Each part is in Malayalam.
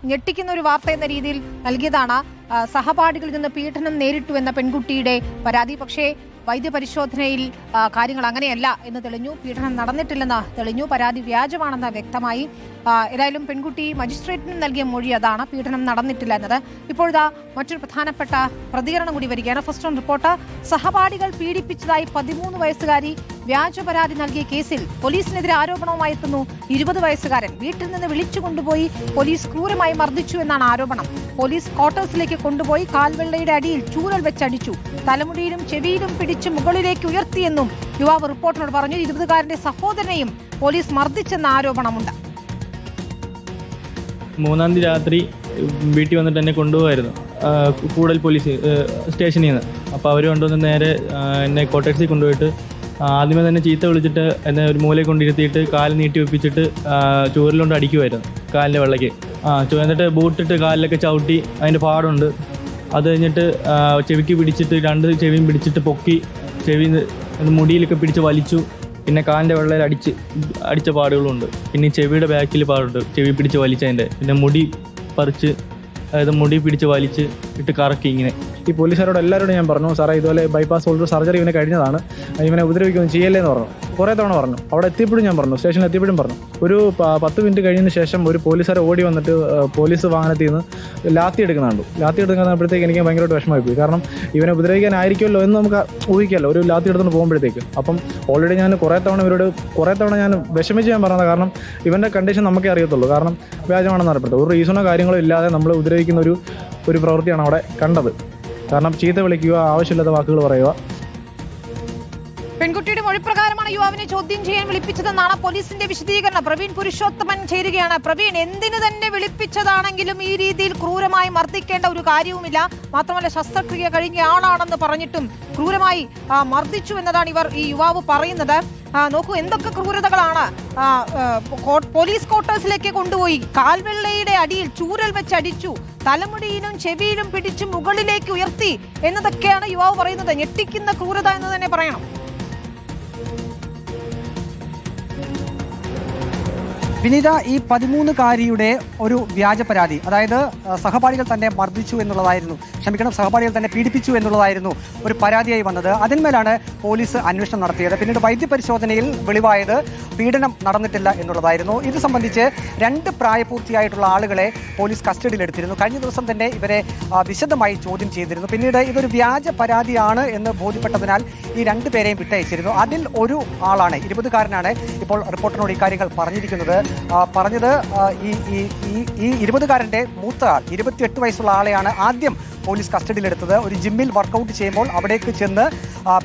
ഞെട്ടിക്കുന്ന ഒരു വാർത്ത എന്ന രീതിയിൽ നൽകിയതാണ്. സഹപാഠികളിൽ നിന്ന് പീഡനം നേരിട്ടു എന്ന പെൺകുട്ടിയുടെ പരാതി. പക്ഷേ വൈദ്യപരിശോധനയിൽ കാര്യങ്ങൾ അങ്ങനെയല്ല എന്ന് തെളിഞ്ഞു. പീഡനം നടന്നിട്ടില്ലെന്ന് തെളിഞ്ഞു. പരാതി വ്യാജമാണെന്ന് വ്യക്തമായി. ഏതായാലും പെൺകുട്ടി മജിസ്ട്രേറ്റിന് നൽകിയ മൊഴി അതാണ്, പീഡനം നടന്നിട്ടില്ല എന്നത്. ഇപ്പോഴാ മറ്റൊരു പ്രധാനപ്പെട്ട പ്രതികരണം കൂടി വരികയാണ്. First on report. സഹപാഠികൾ പീഡിപ്പിച്ചതായി 13 വയസ്സുകാരി വ്യാജ പരാതി നൽകിയ കേസിൽ പോലീസിനെതിരെ ആരോപണവുമായി എത്തുന്നു 20 വയസ്സുകാരൻ. വീട്ടിൽ നിന്ന് വിളിച്ചുകൊണ്ടുപോയി പോലീസ് ക്രൂരമായി മർദ്ദിച്ചു എന്നാണ് ആരോപണം. പോലീസ് ക്വാർട്ടേഴ്സിലേക്ക് കൊണ്ടുപോയി കാൽവെള്ളയുടെ അടിയിൽ ചൂരൽ വെച്ചടിച്ചു, തലമുടിയിലും ചെവിയിലും പിടിച്ച് മുകളിലേക്ക് ഉയർത്തിയെന്നും യുവാവ് റിപ്പോർട്ടറിനോട് പറഞ്ഞു. 20-കാരന്റെ സഹോദരനെയും പോലീസ് മർദ്ദിച്ചെന്ന ആരോപണമുണ്ട്. 3-ാം തീയതി രാത്രി വീട്ടിൽ വന്നിട്ട് എന്നെ കൊണ്ടുപോകായിരുന്നു കൂടുതൽ പോലീസ് സ്റ്റേഷനിൽ നിന്ന്. അപ്പോൾ അവർ കൊണ്ടുവന്ന് നേരെ എന്നെ കോട്ടേഴ്സിൽ കൊണ്ടുപോയിട്ട് ആദ്യമേ തന്നെ ചീത്ത വിളിച്ചിട്ട് എന്നെ ഒരു മൂലയിൽ കൊണ്ടിരുത്തിയിട്ട് കാല് നീട്ടി വെപ്പിച്ചിട്ട് ചൂരലുകൊണ്ട് അടിക്കുമായിരുന്നു കാലിൻ്റെ വെള്ളയ്ക്ക്. എന്നിട്ട് ബൂട്ടിട്ട് കാലിലൊക്കെ ചവിട്ടി, അതിൻ്റെ പാടുണ്ട്. അത് കഴിഞ്ഞിട്ട് ചെവിക്ക് പിടിച്ചിട്ട് 2 ചെവിയും പിടിച്ചിട്ട് പൊക്കി, ചെവി മുടിയിലൊക്കെ പിടിച്ച് വലിച്ചു. പിന്നെ കാലിൻ്റെ വെള്ളയിൽ അടിച്ച പാടുകളുണ്ട്. പിന്നെ ചെവിയുടെ ബാക്കിൽ പാടുണ്ട്, ചെവി പിടിച്ച് വലിച്ചതിൻ്റെ. പിന്നെ മുടി പറിച്ച്, അതായത് മുടി പിടിച്ച് വലിച്ച് ഇട്ട് കറക്കി ഇങ്ങനെ. ഈ പോലീസുകാരോട് എല്ലാവരോടും ഞാൻ പറഞ്ഞു, സാറേ ഇതുപോലെ ബൈപ്പാസ് ഷോൾഡർ സർജറി ഇവനെ കഴിഞ്ഞതാണ്, ഇവനെ ഉപദ്രവിക്കൊന്നും ചെയ്യല്ലേന്ന് പറഞ്ഞു. കുറേ തവണ പറഞ്ഞു. അവിടെ എത്തിയപ്പോഴും ഞാൻ പറഞ്ഞു, സ്റ്റേഷനിൽ എത്തിയപ്പോഴും പറഞ്ഞു. ഒരു 10 മിനിറ്റ് കഴിഞ്ഞതിന് ശേഷം ഒരു പോലീസുകാർ ഓടി വന്നിട്ട് പോലീസ് വാഹനത്തിൽ നിന്ന് ലാത്തി എടുക്കുന്നുണ്ട്. ലാത്തി എടുക്കുന്നപ്പോഴത്തേക്ക് എനിക്ക് ഭയങ്കരമായിട്ട് വിഷമമായി പോയി. കാരണം ഇവനെ ഉപദ്രവിക്കാനായിരിക്കുമല്ലോ എന്ന് നമുക്ക് ഊഹിക്കാമല്ലോ, ഒരു ലാത്തി എടുത്തുകൊണ്ട് പോകുമ്പോഴത്തേക്ക്. അപ്പം ഓൾറെഡി ഞാൻ കുറേ തവണ ഞാൻ വിഷമിച്ച് ഞാൻ പറഞ്ഞത്. കാരണം ഇവൻ്റെ കണ്ടീഷൻ നമുക്കേ അറിയത്തുള്ളൂ. കാരണം വ്യാജമാണെന്ന് അറിയപ്പെട്ടത് ഒരു റീസണോ കാര്യങ്ങളോ ഇല്ലാതെ നമ്മൾ ഉപദ്രവിക്കുന്ന ഒരു പ്രവൃത്തിയാണ് അവിടെ കണ്ടത്. കാരണം ചീത്ത വിളിക്കുക, ആവശ്യമില്ലാത്ത വാക്കുകൾ പറയുക. പെൺകുട്ടിയുടെ മൊഴിപ്രകാരമാണ് യുവാവിനെ ചോദ്യം ചെയ്യാൻ വിളിപ്പിച്ചതെന്നാണ് പോലീസിന്റെ വിശദീകരണം. പ്രവീൺ പുരുഷോത്തമൻ ചേരുകയാണ്. പ്രവീൺ, എന്തിനു തന്നെ വിളിപ്പിച്ചതാണെങ്കിലും ഈ രീതിയിൽ ക്രൂരമായി മർദ്ദിക്കേണ്ട ഒരു കാര്യവുമില്ല. മാത്രമല്ല ശസ്ത്രക്രിയ കഴിഞ്ഞ ആളാണെന്ന് പറഞ്ഞിട്ടും ക്രൂരമായി മർദ്ദിച്ചു എന്നതാണ് ഈ യുവാവ് പറയുന്നത്. നോക്കൂ, എന്തൊക്കെ ക്രൂരതകളാണ്. പോലീസ് ക്വാർട്ടേഴ്സിലേക്ക് കൊണ്ടുപോയി കാൽവെള്ളയുടെ അടിയിൽ ചൂരൽ വെച്ച് അടിച്ചു, തലമുടിയിലും ചെവിയിലും പിടിച്ച് മുകളിലേക്ക് ഉയർത്തി എന്നതൊക്കെയാണ് യുവാവ് പറയുന്നത്. ഞെട്ടിക്കുന്ന ക്രൂരത എന്ന് തന്നെ പറയണം. വിനീത, ഈ 13-കാരിയുടെ ഒരു വ്യാജ പരാതി, അതായത് സഹപാഠികൾ തന്നെ മർദ്ദിച്ചു എന്നുള്ളതായിരുന്നു, സഹപാഠികൾ തന്നെ പീഡിപ്പിച്ചു എന്നുള്ളതായിരുന്നു ഒരു പരാതിയായി വന്നത്. അതിന്മേലാണ് പോലീസ് അന്വേഷണം നടത്തിയത്. പിന്നീട് വൈദ്യപരിശോധനയിൽ വെളിവായത് പീഡനം നടന്നിട്ടില്ല എന്നുള്ളതായിരുന്നു. ഇത് സംബന്ധിച്ച് 2 പ്രായപൂർത്തിയായിട്ടുള്ള ആളുകളെ പോലീസ് കസ്റ്റഡിയിലെടുത്തിരുന്നു. കഴിഞ്ഞ ദിവസം തന്നെ ഇവരെ വിശദമായി ചോദ്യം ചെയ്തിരുന്നു. പിന്നീട് ഇതൊരു വ്യാജ പരാതിയാണ് എന്ന് ബോധ്യപ്പെട്ടതിനാൽ ഈ 2 പേരെയും വിട്ടയച്ചിരുന്നു. അതിൽ ഒരു ആളാണ്, 20-കാരനാണ് ഇപ്പോൾ റിപ്പോർട്ടറിനോട് ഇക്കാര്യങ്ങൾ പറഞ്ഞിരിക്കുന്നത്. ഈ 20-കാരൻ്റെ മൂത്ത ആൾ, 28 വയസ്സുള്ള ആളെയാണ് ആദ്യം പോലീസ് കസ്റ്റഡിയിലെടുത്തത്. ഒരു ജിമ്മിൽ വർക്കൗട്ട് ചെയ്യുമ്പോൾ അവിടേക്ക് ചെന്ന്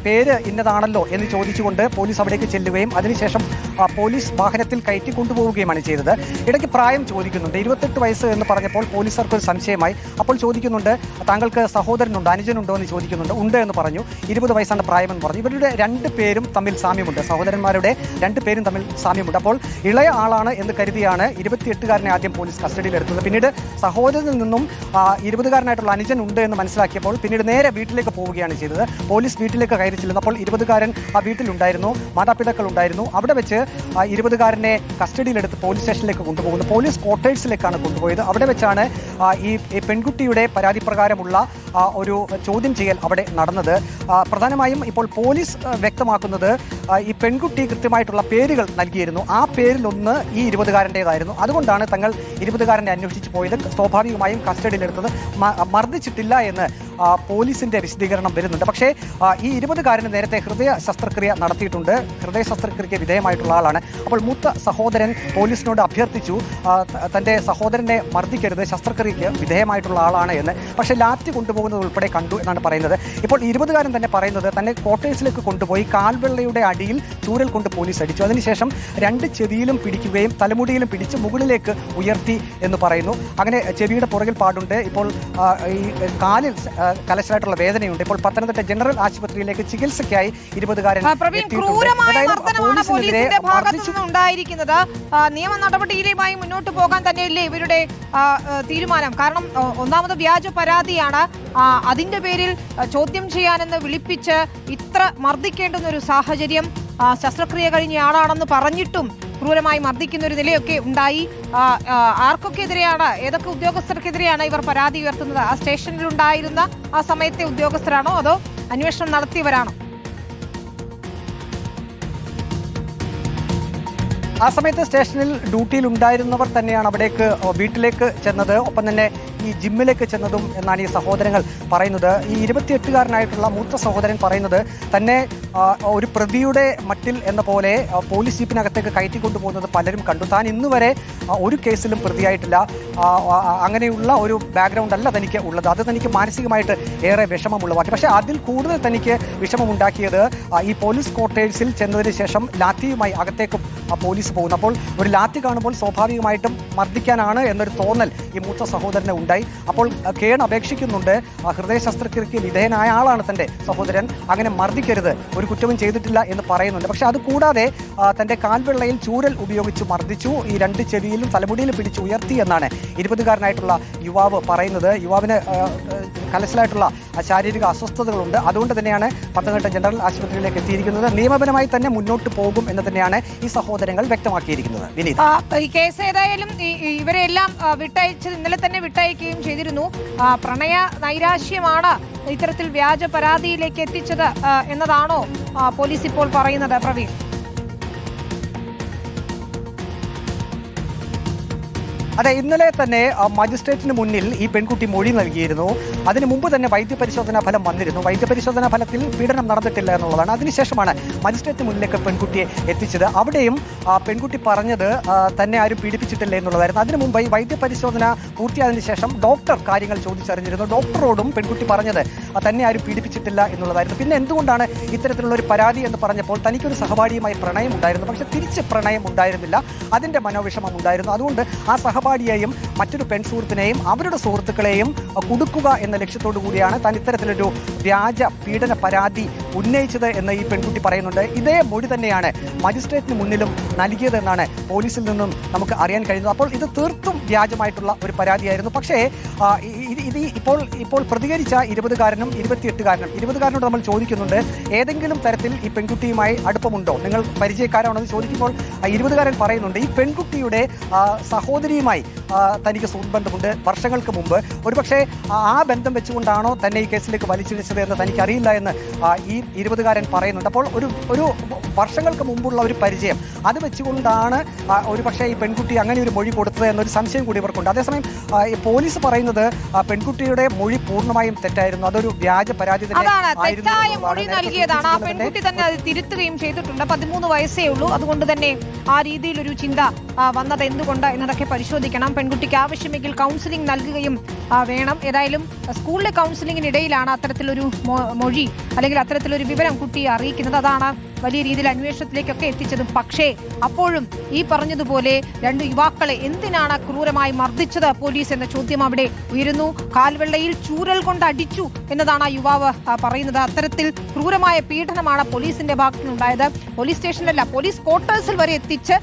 പേര് ഇന്നതാണല്ലോ എന്ന് ചോദിച്ചുകൊണ്ട് പോലീസ് അവിടേക്ക് ചെല്ലുകയും അതിനുശേഷം പോലീസ് വാഹനത്തിൽ കയറ്റി കൊണ്ടുപോവുകയുമാണ് ചെയ്തത്. ഇടയ്ക്ക് പ്രായം ചോദിക്കുന്നുണ്ട്. 28 വയസ്സ് എന്ന് പറഞ്ഞപ്പോൾ പോലീസുകാർക്ക് ഒരു സംശയമായി. അപ്പോൾ ചോദിക്കുന്നുണ്ട്, താങ്കൾക്ക് സഹോദരനുണ്ടോ, അനുജനുണ്ടോ എന്ന് ചോദിക്കുന്നുണ്ട്. ഉണ്ട് എന്ന് പറഞ്ഞു. 20 വയസ്സാണ് പ്രായമെന്ന് പറഞ്ഞു. ഇവരുടെ 2 പേരും തമ്മിൽ സാമ്യമുണ്ട്. സഹോദരന്മാരുടെ 2 പേരും തമ്മിൽ സാമ്യമുണ്ട്. അപ്പോൾ ഇളയ ആളാണ് എന്ന് കരുതിയാണ് 28-കാരനെ ആദ്യം പോലീസ് കസ്റ്റഡിയിലെടുത്തത്. പിന്നീട് സഹോദരനിൽ നിന്നും 20-കാരനായിട്ടുള്ള അനുജൻ ഉണ്ട് എന്ന് മനസ്സിലാക്കിയപ്പോൾ പിന്നീട് നേരെ വീട്ടിലേക്ക് പോവുകയാണ് ചെയ്തത്. പോലീസ് വീട്ടിലേക്ക് കയറി ചെല്ലുന്നപ്പോൾ 20-കാരൻ ആ വീട്ടിലുണ്ടായിരുന്നു, മാതാപിതാക്കൾ ഉണ്ടായിരുന്നു. അവിടെ വെച്ച് 20-കാരനെ കസ്റ്റഡിയിലെടുത്ത് പോലീസ് സ്റ്റേഷനിലേക്ക് കൊണ്ടുപോകുന്നു. പോലീസ് ക്വാർട്ടേഴ്സിലേക്കാണ് കൊണ്ടുപോയത്. അവിടെ വെച്ചാണ് ഈ പെൺകുട്ടിയുടെ പരാതി പ്രകാരമുള്ള ഒരു ചോദ്യം ചെയ്യൽ അവിടെ നടന്നത്. പ്രധാനമായും ഇപ്പോൾ പോലീസ് വ്യക്തമാക്കുന്നത് ഈ പെൺകുട്ടി കൃത്യമായിട്ടുള്ള പേരുകൾ നൽകിയിരുന്നു. ആ പേരിലൊന്ന് ഈ 20-കാരൻ്റേതായിരുന്നു. അതുകൊണ്ടാണ് തങ്ങൾ 20-കാരനെ അന്വേഷിച്ച് പോയത്. സ്വാഭാവികമായും കസ്റ്റഡിയിലെടുത്തത്. മർദ്ദിച്ചിട്ടില്ല എന്ന് പോലീസിന്റെ വിശദീകരണം വരുന്നുണ്ട്. പക്ഷേ ഈ 20-കാരന് നേരത്തെ ഹൃദയ ശസ്ത്രക്രിയ നടത്തിയിട്ടുണ്ട്. ഹൃദയ ശസ്ത്രക്രിയയ്ക്ക് വിധേയമായിട്ടുള്ള ആളാണ്. അപ്പോൾ മൂത്ത സഹോദരൻ പോലീസിനോട് അഭ്യർത്ഥിച്ചു, തൻ്റെ സഹോദരനെ മർദ്ദിക്കരുത്, ശസ്ത്രക്രിയയ്ക്ക് വിധേയമായിട്ടുള്ള ആളാണ് എന്ന്. പക്ഷേ ലാത്തി കൊണ്ടുപോകുന്നത് ഉൾപ്പെടെ കണ്ടു എന്നാണ് പറയുന്നത്. ഇപ്പോൾ 20-കാരൻ തന്നെ പറയുന്നത് തന്നെ ക്വാർട്ടേഴ്സിലേക്ക് കൊണ്ടുപോയി കാൽവെള്ളയുടെ അടിയിൽ ചൂരൽ കൊണ്ട് പോലീസ് അടിച്ചു. അതിനുശേഷം 2 ചെവിയിലും പിടിക്കുകയും തലമുടിയിലും പിടിച്ച് മുകളിലേക്ക് ഉയർത്തി എന്ന് പറയുന്നു. അങ്ങനെ ചെവിയുടെ പുറകിൽ പാടുണ്ട്. ഇപ്പോൾ ഈ കാലിൽ കലശലായിട്ടുള്ള വേദനയുണ്ട്. ഇപ്പോൾ പത്തനംതിട്ട ജനറൽ ആശുപത്രിയിലേക്ക് ചികിത്സയ്ക്കായി 20-കാരൻ ഉണ്ടായിരിക്കുന്നത്. നിയമ നടപടിയിലുമായി മുന്നോട്ട് പോകാൻ തന്നെയല്ലേ ഇവരുടെ തീരുമാനം? കാരണം ഒന്നാമത് വ്യാജ പരാതിയാണ്. അതിന്റെ പേരിൽ ചോദ്യം ചെയ്യാനെന്ന് വിളിപ്പിച്ച് ഇത്ര മർദ്ദിക്കേണ്ടുന്ന ഒരു സാഹചര്യം ശസ്ത്രക്രിയ കഴിഞ്ഞ ആളാണെന്ന് പറഞ്ഞിട്ടും ക്രൂരമായി മർദ്ദിക്കുന്ന ഒരു നിലയൊക്കെ ഉണ്ടായി. ആർക്കൊക്കെ എതിരെയാണ്, ഏതൊക്കെ ഉദ്യോഗസ്ഥർക്കെതിരെയാണ് ഇവർ പരാതി ഉയർത്തുന്നത്? ആ സ്റ്റേഷനിൽ ഉണ്ടായിരുന്ന ആ സമയത്തെ ഉദ്യോഗസ്ഥരാണോ അതോ അന്വേഷണം നടത്തിയവരാണോ? ആ സമയത്ത് സ്റ്റേഷനിൽ ഡ്യൂട്ടിയിൽ ഉണ്ടായിരുന്നവർ തന്നെയാണ് അവിടേക്ക് വീട്ടിലേക്ക് ചെന്നത്, ഒപ്പം തന്നെ ഈ ജിമ്മിലേക്ക് ചെന്നതും എന്നാണ് ഈ സഹോദരങ്ങൾ പറയുന്നത്. ഈ 28-കാരനായിട്ടുള്ള മൂത്ത സഹോദരൻ പറയുന്നത് തന്നെ ഒരു പ്രതിയുടെ മട്ടിൽ എന്ന പോലെ പോലീസ് ജീപ്പിനകത്തേക്ക് കയറ്റിക്കൊണ്ടുപോകുന്നത് പലരും കണ്ടു. താൻ ഇന്നുവരെ ഒരു കേസിലും പ്രതിയായിട്ടില്ല, അങ്ങനെയുള്ള ഒരു ബാക്ക്ഗ്രൗണ്ട് അല്ല തനിക്ക് ഉള്ളത്. അത് തനിക്ക് മാനസികമായിട്ട് ഏറെ വിഷമമുള്ളതാക്കി. പക്ഷേ അതിൽ കൂടുതൽ തനിക്ക് വിഷമമുണ്ടാക്കിയത് ഈ പോലീസ് ക്വാർട്ടേഴ്സിൽ ചെന്നതിന് ശേഷം ലാത്തിയുമായി അകത്തേക്കും പോലീസ് പോകുന്നു. അപ്പോൾ ഒരു ലാത്തി കാണുമ്പോൾ സ്വാഭാവികമായിട്ടും മർദ്ദിക്കാനാണ് എന്നൊരു തോന്നൽ ഈ മൂത്ത സഹോദരന് ഉണ്ടായി. അപ്പോൾ കേൺ അപേക്ഷിക്കുന്നുണ്ട്, ഹൃദയ ശസ്ത്രക്രിയയ്ക്ക് വിധേയനായ ആളാണ് തൻ്റെ സഹോദരൻ, അങ്ങനെ മർദ്ദിക്കരുത്, ഒരു കുറ്റവും ചെയ്തിട്ടില്ല എന്ന് പറയുന്നുണ്ട്. പക്ഷെ അതുകൂടാതെ തൻ്റെ കാൽവെള്ളയിൽ ചൂരൽ ഉപയോഗിച്ച് മർദ്ദിച്ചു, ഈ 2 ചെവിയിലും തലമുടിയിലും പിടിച്ച് ഉയർത്തി എന്നാണ് 20-കാരനായിട്ടുള്ള യുവാവ് പറയുന്നത്. യുവാവിന് കലശലായിട്ടുള്ള ശാരീരിക അസ്വസ്ഥതകളുണ്ട്. അതുകൊണ്ട് തന്നെയാണ് പത്തനംതിട്ട ജനറൽ ആശുപത്രിയിലേക്ക് എത്തിയിരിക്കുന്നത്. നിയമപരമായി തന്നെ മുന്നോട്ട് പോകും എന്ന് തന്നെയാണ് ഈ സഹോദരങ്ങൾ വ്യക്തമാക്കിയിരിക്കുന്നത്. വിനീത്, ഈ കേസ് ഏതായാലും ഇവരെല്ലാം വിട്ടയച്ചത് ഇന്നലെ തന്നെ വിട്ടയക്കുകയും ചെയ്തിരുന്നു. പ്രണയ നൈരാശ്യമാണ് ഇത്തരത്തിൽ വ്യാജ പരാതിയിലേക്ക് എത്തിച്ചത് എന്നതാണോ പോലീസ് ഇപ്പോൾ പറയുന്നത്? പ്രവീൺ, അതെ, ഇന്നലെ തന്നെ മജിസ്ട്രേറ്റിന് മുന്നിൽ ഈ പെൺകുട്ടി മൊഴി നൽകിയിരുന്നു. അതിന് മുമ്പ് തന്നെ വൈദ്യപരിശോധനാ ഫലം വന്നിരുന്നു. വൈദ്യപരിശോധനാ ഫലത്തിൽ പീഡനം നടന്നിട്ടില്ല എന്നുള്ളതാണ്. അതിനുശേഷമാണ് മജിസ്ട്രേറ്റിന് മുന്നിലേക്ക് പെൺകുട്ടിയെ എത്തിച്ചത്. അവിടെയും പെൺകുട്ടി പറഞ്ഞത് തന്നെ ആരും പീഡിപ്പിച്ചിട്ടില്ല എന്നുള്ളതായിരുന്നു. അതിനു മുമ്പ് ഈ വൈദ്യപരിശോധന പൂർത്തിയായതിനു ശേഷം ഡോക്ടർ കാര്യങ്ങൾ ചോദിച്ചറിഞ്ഞിരുന്നു. ഡോക്ടറോടും പെൺകുട്ടി പറഞ്ഞത് തന്നെ ആരും പീഡിപ്പിച്ചിട്ടില്ല എന്നുള്ളതായിരുന്നു. പിന്നെ എന്തുകൊണ്ടാണ് ഇത്തരത്തിലുള്ള ഒരു പരാതി എന്ന് പറഞ്ഞപ്പോൾ തനിക്കൊരു സഹപാഠിയുമായി പ്രണയം ഉണ്ടായിരുന്നു, പക്ഷെ തിരിച്ച് പ്രണയം ഉണ്ടായിരുന്നില്ല, അതിൻ്റെ മനോവിഷമം ഉണ്ടായിരുന്നു. അതുകൊണ്ട് ആ സഹപാഠിയെയും മറ്റൊരു പെൺസുഹൃത്തിനെയും അവരുടെ സുഹൃത്തുക്കളെയും കൊടുക്കുക എന്ന ലക്ഷ്യത്തോടു കൂടിയാണ് താൻ ഇത്തരത്തിലൊരു വ്യാജ പീഡന പരാതി ഉന്നയിച്ചത് എന്ന് ഈ പെൺകുട്ടി പറയുന്നുണ്ട്. ഇതേ മൊഴി തന്നെയാണ് മജിസ്ട്രേറ്റിന് മുന്നിലും നൽകിയതെന്നാണ് പോലീസിൽ നിന്നും നമുക്ക് അറിയാൻ കഴിയുന്നത്. അപ്പോൾ ഇത് തീർത്തും വ്യാജമായിട്ടുള്ള ഒരു പരാതിയായിരുന്നു. പക്ഷേ ഇത് ഇപ്പോൾ പ്രതികരിച്ച 20-കാരനും 28-കാരനും 20-കാരനോട് നമ്മൾ ചോദിക്കുന്നുണ്ട്, ഏതെങ്കിലും തരത്തിൽ ഈ പെൺകുട്ടിയുമായി അടുപ്പമുണ്ടോ, നിങ്ങൾ പരിചയക്കാരാണെന്ന് ചോദിക്കുമ്പോൾ 20-കാരൻ പറയുന്നുണ്ട് ഈ പെൺകുട്ടിയുടെ സഹോദരിയുമായി തനിക്ക് സുഹൃത്ബന്ധമുണ്ട്. വർഷങ്ങൾക്ക് മുമ്പ് ഒരുപക്ഷെ ആ ബന്ധം വെച്ചുകൊണ്ടാണോ തന്നെ ഈ കേസിലേക്ക് വലിച്ചിടിച്ചത് എന്ന് തനിക്കറിയില്ല എന്ന് ഈ 20-കാരൻ പറയുന്നുണ്ട്. അപ്പോൾ ഒരു വർഷങ്ങൾക്ക് മുമ്പുള്ള ഒരു പരിചയം, അത് വെച്ചുകൊണ്ടാണ് ഒരുപക്ഷെ ഈ പെൺകുട്ടി അങ്ങനെ ഒരു മൊഴി കൊടുത്തത് എന്നൊരു സംശയം കൂടി ഇവർക്കുണ്ട്. അതേസമയം പോലീസ് പറയുന്നത് പെൺകുട്ടിയുടെ മൊഴി പൂർണ്ണമായും തെറ്റായിരുന്നു, അതൊരു വ്യാജ പരാതി നൽകിയതാണ്. ആ പെൺകുട്ടി തന്നെ അത് തിരുത്തുകയും ചെയ്തിട്ടുണ്ട്. 13 വയസ്സേ ഉള്ളൂ. അതുകൊണ്ട് തന്നെ ആ രീതിയിലൊരു ചിന്ത വന്നത് എന്തുകൊണ്ട് എന്നതൊക്കെ പരിശോധിക്കണം. പെൺകുട്ടിക്ക് ആവശ്യമെങ്കിൽ കൗൺസിലിംഗ് നൽകുകയും വേണം. ഏതായാലും സ്കൂളിലെ കൗൺസിലിംഗിനിടയിലാണ് അത്തരത്തിലൊരു മൊഴി അല്ലെങ്കിൽ അത്തരത്തിലൊരു വിവരം കുട്ടിയെ അറിയിക്കുന്നത്. അതാണ് വലിയ രീതിയിൽ അന്വേഷണത്തിലേക്കൊക്കെ എത്തിച്ചതും. പക്ഷേ അപ്പോഴും ഈ പറഞ്ഞതുപോലെ 2 യുവാക്കളെ എന്തിനാണ് ക്രൂരമായി മർദ്ദിച്ചത് പോലീസ് എന്ന ചോദ്യം അവിടെ ഉയരുന്നു. കാൽവെള്ളയിൽ ചൂരൽ കൊണ്ട് അടിച്ചു എന്നതാണ് ആ യുവാവ് പറയുന്നത്. അത്തരത്തിൽ ക്രൂരമായ പീഡനമാണ് പോലീസിന്റെ ഭാഗത്തുനിന്നുണ്ടായത്. പോലീസ് സ്റ്റേഷനിലല്ല, പോലീസ് ക്വാർട്ടേഴ്സിൽ വരെ എത്തിച്ച്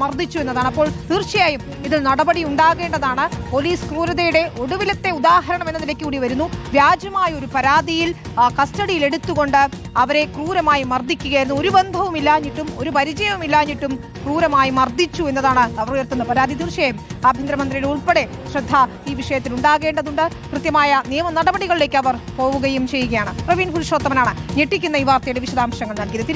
മർദ്ദിച്ചു എന്നതാണ്. അപ്പോൾ തീർച്ചയായും ഇതിൽ നടപടി ഉണ്ടാകേണ്ടതാണ്. പോലീസ് ക്രൂരതയുടെ ഒടുവിലത്തെ ഉദാഹരണം എന്ന നിലയ്ക്ക് കൂടി വരുന്നു. വ്യാജമായ ഒരു പരാതിയിൽ കസ്റ്റഡിയിൽ എടുത്തുകൊണ്ട് അവരെ ക്രൂരമായി മർദ്ദിക്കുകയായിരുന്നു. ഒരു ബന്ധവുമില്ലാഞ്ഞിട്ടും ഒരു പരിചയവുമില്ലാഞ്ഞിട്ടും ക്രൂരമായി മർദ്ദിച്ചു എന്നതാണ് അവർ ഉയർത്തുന്ന പരാതി. തീർച്ചയായും ആഭ്യന്തരമന്ത്രിയുടെ ഉൾപ്പെടെ ശ്രദ്ധ ഈ വിഷയത്തിൽ ഉണ്ടാകേണ്ടതുണ്ട്. കൃത്യമായ നിയമ നടപടികളിലേക്ക് അവർ പോവുകയും ചെയ്യുകയാണ്. പ്രവീൺ പുരുഷോത്തമനാണ് ഞെട്ടിക്കുന്ന ഈ വാർത്തയുടെ വിശദാംശങ്ങൾ നൽകിയത്.